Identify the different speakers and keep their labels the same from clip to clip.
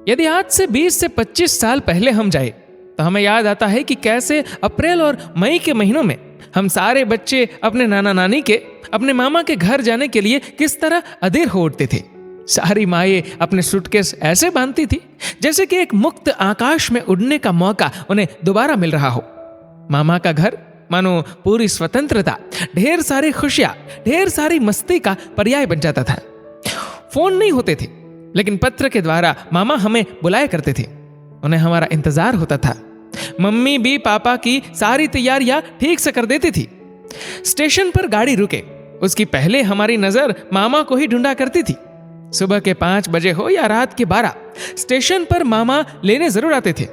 Speaker 1: यदि आज से 20 से 25 साल पहले हम जाए तो हमें याद आता है कि कैसे अप्रैल और मई के महीनों में हम सारे बच्चे अपने नाना नानी के, अपने मामा के घर जाने के लिए किस तरह अधीर हो उठते थे। सारी माएँ अपने सूटकेस ऐसे बांधती थी जैसे कि एक मुक्त आकाश में उड़ने का मौका उन्हें दोबारा मिल रहा हो। मामा का घर मानो पूरी स्वतंत्रता, ढेर सारी खुशियां, ढेर सारी मस्ती का पर्याय बन जाता था। फोन नहीं होते थे, लेकिन पत्र के द्वारा मामा हमें बुलाया करते थे। उन्हें हमारा इंतजार होता था। मम्मी भी पापा की सारी तैयारियां ठीक से कर देती थी। स्टेशन पर गाड़ी रुके उसकी पहले हमारी नजर मामा को ही ढूंढा करती थी। सुबह के 5 बजे हो या रात के 12, स्टेशन पर मामा लेने जरूर आते थे।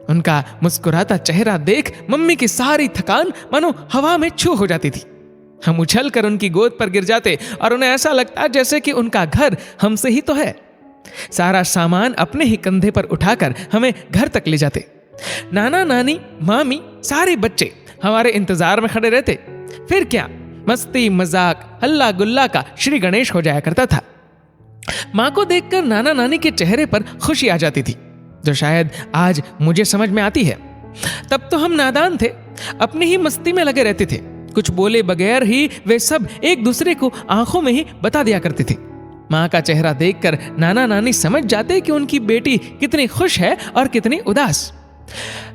Speaker 1: उनका मुस्कुराता चेहरा देख मम्मी की सारी थकान मानो हवा में छू हो जाती थी। हम उछल कर उनकी गोद पर गिर जाते और उन्हें ऐसा लगता जैसे कि उनका घर हमसे ही तो है। सारा सामान अपने ही कंधे पर उठाकर हमें घर तक ले जाते। नाना नानी, मामी, सारे बच्चे हमारे इंतजार में खड़े रहते। फिर क्या मस्ती, मजाक, हल्ला गुल्ला का श्री गणेश हो जाया करता था। माँ को देखकर नाना नानी के चेहरे पर खुशी आ जाती थी, जो शायद आज मुझे समझ में आती है। तब तो हम नादान थे, अपनी ही मस्ती में लगे रहते थे। कुछ बोले बगैर ही वे सब एक दूसरे को आंखों में ही बता दिया करते थे। माँ का चेहरा देखकर नाना नानी समझ जाते कि उनकी बेटी कितनी खुश है और कितनी उदास।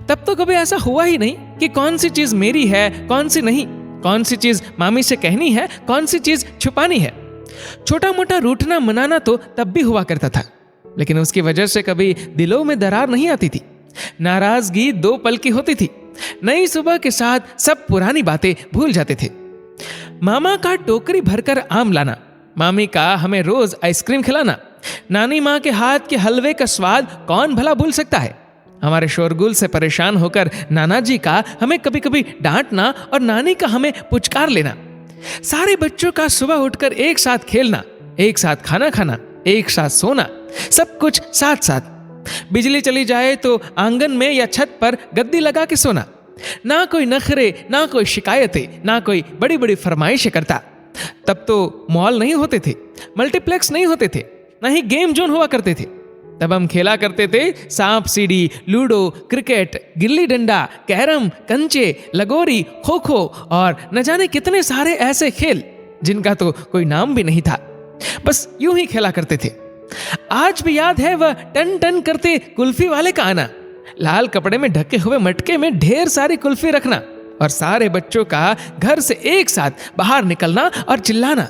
Speaker 1: तब तो कभी ऐसा हुआ ही नहीं कि कौन सी चीज मेरी है, कौन सी नहीं, कौन सी चीज मामी से कहनी है, कौन सी चीज छुपानी है। छोटा मोटा रूठना मनाना तो तब भी हुआ करता था, लेकिन उसकी वजह से कभी दिलों में दरार नहीं आती थी। नाराजगी 2 पल की होती थी। नई सुबह के साथ सब पुरानी बातें भूल जाते थे। मामा का टोकरी भरकर आम लाना, मामी का हमें रोज आइसक्रीम खिलाना, नानी माँ के हाथ के हलवे का स्वाद कौन भला भूल सकता है। हमारे शोरगुल से परेशान होकर नाना जी का हमें कभी कभी डांटना और नानी का हमें पुचकार लेना। सारे बच्चों का सुबह उठकर एक साथ खेलना, एक साथ खाना खाना, एक साथ सोना, सब कुछ साथ साथ। बिजली चली जाए तो आंगन में या छत पर गद्दी लगा के सोना। ना कोई नखरे, ना कोई शिकायतें, ना कोई बड़ी बड़ी फरमाइशें करता। तब तो मॉल नहीं होते थे, मल्टीप्लेक्स नहीं होते थे, ना ही गेम जोन हुआ करते थे। तब हम खेला करते थे सांप सीढ़ी, ludo, cricket, gilli danda, carrom, कंचे, लगोरी, खो खो और न जाने कितने सारे ऐसे खेल जिनका तो कोई नाम भी नहीं था। बस यूं ही खेला करते थे। आज भी याद है वह टन टन करते कुल्फी वाले का आना, लाल कपड़े में ढके हुए मटके में ढेर सारी कुल्फी रखना और सारे बच्चों का घर से एक साथ बाहर निकलना और चिल्लाना।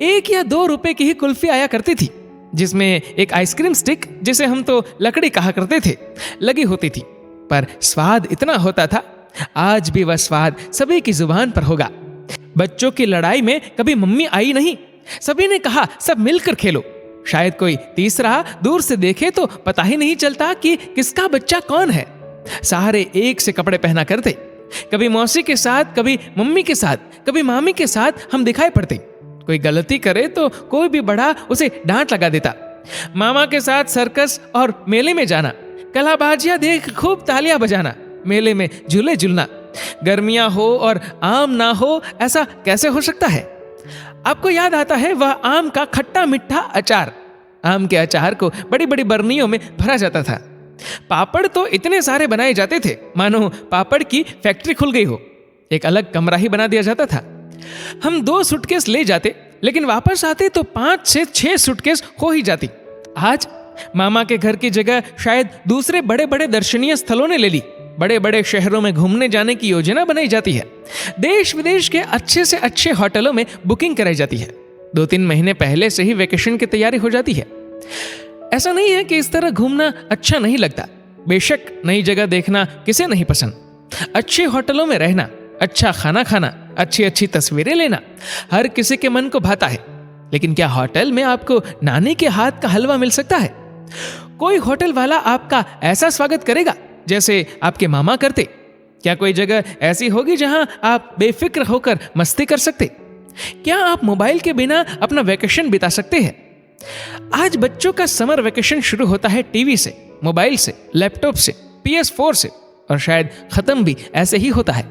Speaker 1: 1 या 2 रुपए की ही कुल्फी आया करती थी, जिसमें एक आइसक्रीम स्टिक, जिसे हम तो लकड़ी कहा करते थे, लगी होती थी। पर स्वाद इतना होता था, आज भी वह स्वाद सभी की जुबान पर होगा। बच्चों की लड़ाई में कभी मम्मी आई नहीं, सभी ने कहा सब मिलकर खेलो। शायद कोई तीसरा दूर से देखे तो पता ही नहीं चलता कि किसका बच्चा कौन है। सारे एक से कपड़े पहना करते, कभी मौसी के साथ, कभी मम्मी के साथ, कभी मामी के साथ हम दिखाई पड़ते। कोई गलती करे तो कोई भी बड़ा उसे डांट लगा देता। मामा के साथ सर्कस और मेले में जाना, कलाबाजियां देख खूब तालियां बजाना, मेले में झूले झूलना। गर्मियां हो और आम ना हो, ऐसा कैसे हो सकता है। आपको याद आता है वह आम का खट्टा मीठा अचार। आम के अचार को बड़ी बड़ी बर्नियों में भरा जाता था। पापड़ तो इतने सारे बनाए जाते थे मानो पापड़ की फैक्ट्री खुल गई हो। एक अलग कमरा ही बना दिया जाता था। हम 2 सूटकेस ले जाते, लेकिन वापस आते तो 5 से 6 सूटकेस हो ही जाती। आज मामा के घर की जगह शायद दूसरे बड़े बड़े दर्शनीय स्थलों ने ले ली। बड़े बड़े शहरों में घूमने जाने की योजना बनाई जाती है। देश विदेश के अच्छे से अच्छे होटलों में बुकिंग कराई जाती है। 2-3 महीने पहले से ही वेकेशन की तैयारी हो जाती है। ऐसा नहीं है कि इस तरह घूमना अच्छा नहीं लगता। बेशक नई जगह देखना किसे नहीं पसंद। अच्छे होटलों में रहना, अच्छा खाना खाना, अच्छी अच्छी तस्वीरें लेना हर किसी के मन को भाता है। लेकिन क्या होटल में आपको नानी के हाथ का हलवा मिल सकता है? कोई होटल वाला आपका ऐसा स्वागत करेगा जैसे आपके मामा करते? क्या कोई जगह ऐसी होगी जहां आप बेफिक्र होकर मस्ती कर सकते? क्या आप मोबाइल के बिना अपना वेकेशन बिता सकते हैं? आज बच्चों का समर वेकेशन शुरू होता है टीवी से, मोबाइल से, लैपटॉप से, PS4 से, और शायद खत्म भी ऐसे ही होता है।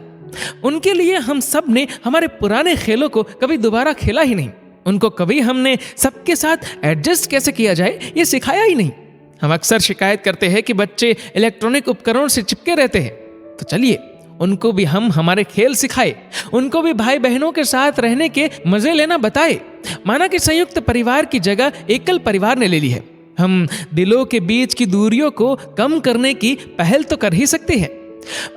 Speaker 1: उनके लिए हम सब ने हमारे पुराने खेलों को कभी दोबारा खेला ही नहीं। उनको कभी हमने सबके साथ एडजस्ट कैसे किया जाए ये सिखाया ही नहीं। हम अक्सर शिकायत करते हैं कि बच्चे इलेक्ट्रॉनिक उपकरणों से चिपके रहते हैं। तो चलिए उनको भी हम हमारे खेल सिखाए, उनको भी भाई बहनों के साथ रहने के मजे लेना बताए। माना कि संयुक्त परिवार की जगह एकल परिवार ने ले ली है। हम दिलों के बीच की दूरियों को कम करने की पहल तो कर ही सकते हैं।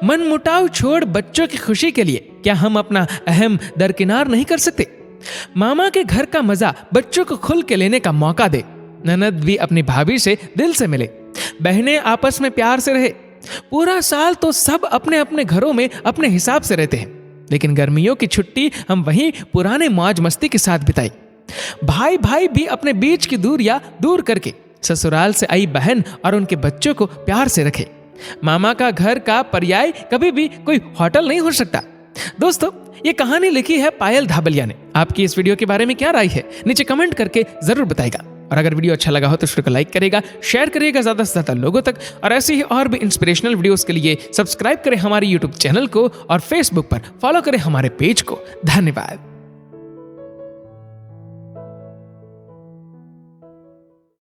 Speaker 1: मन मुटाव छोड़ बच्चों की खुशी के लिए क्या हम अपना अहम दरकिनार नहीं कर सकते? मामा के घर का मजा बच्चों को खुल के लेने का मौका दे। ननद भी अपनी भाभी से दिल से मिले, बहनें आपस में प्यार से रहे। पूरा साल तो सब अपने अपने घरों में अपने हिसाब से रहते हैं, लेकिन गर्मियों की छुट्टी हम वहीं पुराने मौज मस्ती के साथ बिताई। भाई भाई भी अपने बीच की दूरियां दूर करके ससुराल से आई बहन और उनके बच्चों को प्यार से रखे। मामा का घर का पर्याय कभी भी कोई होटल नहीं हो सकता। दोस्तों, ये कहानी लिखी है पायल धाबलिया ने। आपकी इस वीडियो के बारे में क्या राय है, नीचे कमेंट करके जरूर बताएगा। और अगर वीडियो अच्छा लगा हो तो वीडियो को लाइक करेगा, शेयर करिएगा ज़्यादा से ज़्यादा लोगों तक। और ऐसे ही और भी इंस्पिरेशनल वीडियोस के लिए सब्सक्राइब करें हमारे यूट्यूब चैनल को और फेसबुक पर फॉलो करें हमारे पेज को। धन्यवाद।